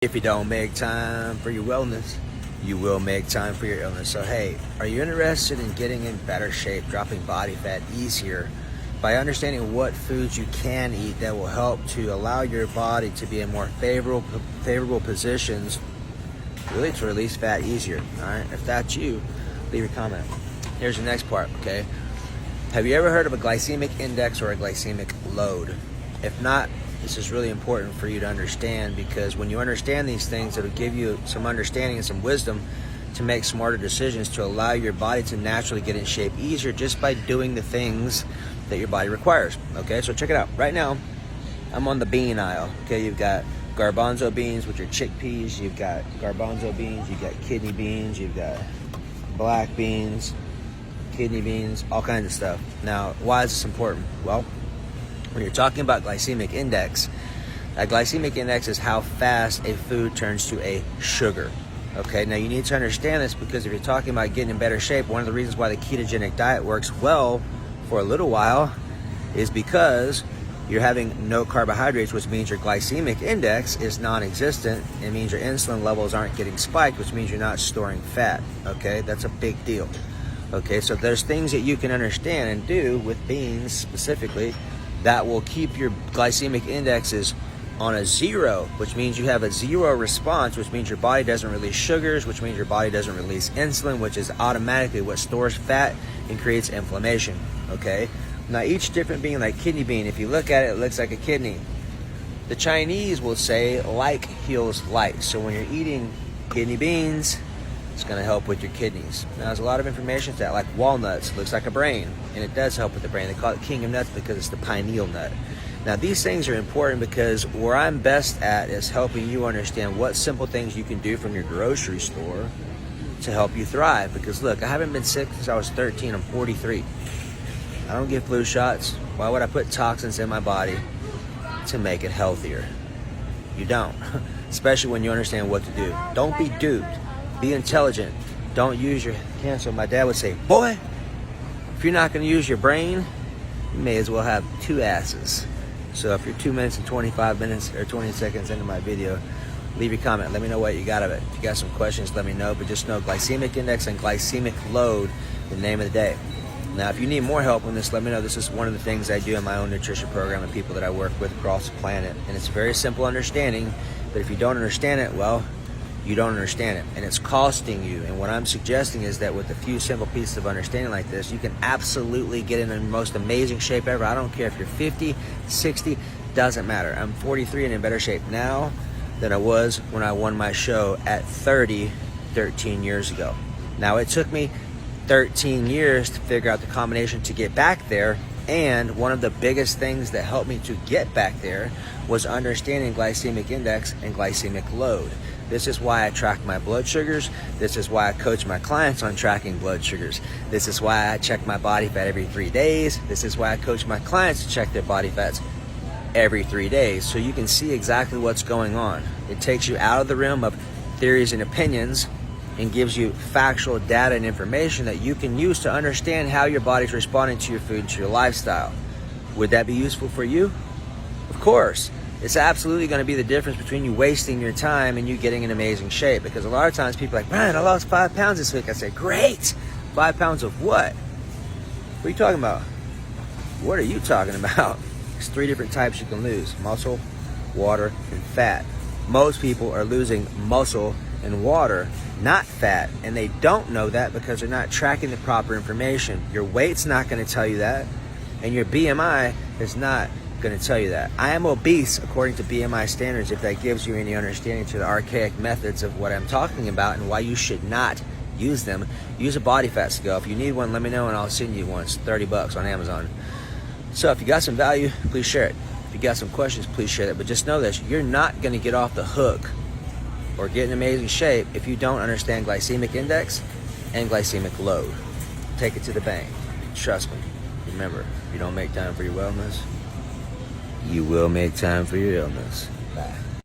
If you don't make time for your wellness, you will make time for your illness. So hey, are you interested in getting in better shape, dropping body fat easier by understanding what foods you can eat that will help to allow your body to be in more favorable positions, really to release fat easier? All right, if that's you, leave a comment. Here's the next part, okay? Have you ever heard of a glycemic index or a glycemic load? If not, this is really important for you to understand, because when you understand these things, it'll give you some understanding and some wisdom to make smarter decisions to allow your body to naturally get in shape easier just by doing the things that your body requires. Okay, so check it out. Right now, I'm on the bean aisle. Okay, you've got garbanzo beans, which are chickpeas. You've got garbanzo beans. You've got kidney beans. You've got black beans, kidney beans, all kinds of stuff. Now, why is this important? Well, when you're talking about glycemic index, a glycemic index is how fast a food turns to a sugar. Okay, now you need to understand this, because if you're talking about getting in better shape, one of the reasons why the ketogenic diet works well for a little while is because you're having no carbohydrates, which means your glycemic index is non-existent. It means your insulin levels aren't getting spiked, which means you're not storing fat. Okay, that's a big deal. Okay, so there's things that you can understand and do with beans specifically that will keep your glycemic indexes on a 0, which means you have a 0 response, which means your body doesn't release sugars, which means your body doesn't release insulin, which is automatically what stores fat and creates inflammation. Okay, now each different bean, like kidney bean, if you look at it, it looks like a kidney. The Chinese will say like heals like. So when you're eating kidney beans, it's going to help with your kidneys. Now, there's a lot of information to that, like walnuts, looks like a brain, and it does help with the brain. They call it king of nuts because it's the pineal nut. Now, these things are important because where I'm best at is helping you understand what simple things you can do from your grocery store to help you thrive. Because look, I haven't been sick since I was 13. I'm 43. I don't get flu shots. Why would I put toxins in my body to make it healthier? You don't, especially when you understand what to do. Don't be duped. Be intelligent. Don't use your cancer. My dad would say, boy, if you're not going to use your brain, you may as well have two asses. So if you're 2 minutes and 25 minutes or 20 seconds into my video, leave your comment. Let me know what you got of it. If you got some questions, let me know. But just know glycemic index and glycemic load, the name of the day. Now, if you need more help on this, let me know. This is one of the things I do in my own nutrition program and people that I work with across the planet. And it's a very simple understanding. But if you don't understand it, well, you don't understand it, and it's costing you. And what I'm suggesting is that with a few simple pieces of understanding like this, you can absolutely get in the most amazing shape ever. I don't care if you're 50, 60, doesn't matter. I'm 43 and in better shape now than I was when I won my show at 30, 13 years ago. Now, it took me 13 years to figure out the combination to get back there, and one of the biggest things that helped me to get back there was understanding glycemic index and glycemic load. This is why I track my blood sugars. This is why I coach my clients on tracking blood sugars. This is why I check my body fat every 3 days. This is why I coach my clients to check their body fats every 3 days, so you can see exactly what's going on. It takes you out of the realm of theories and opinions and gives you factual data and information that you can use to understand how your body's responding to your food and to your lifestyle. Would that be useful for you? Of course. It's absolutely going to be the difference between you wasting your time and you getting in amazing shape. Because a lot of times people are like, Brian, I lost 5 pounds this week. I say, great. 5 pounds of what? What are you talking about? What are you talking about? There's 3 different types you can lose: muscle, water, and fat. Most people are losing muscle and water, not fat. And they don't know that because they're not tracking the proper information. Your weight's not going to tell you that. And your BMI is not going to tell you that. I am obese according to BMI standards, if that gives you any understanding to the archaic methods of what I'm talking about and why you should not use them. Use a body fat scale. If you need one, let me know and I'll send you one. It's $30 on Amazon. So if you got some value, please share it. If you got some questions, please share it. But just know this, you're not going to get off the hook or get in amazing shape if you don't understand glycemic index and glycemic load. Take it to the bank. Trust me. Remember, if you don't make time for your wellness, you will make time for your illness. Bye.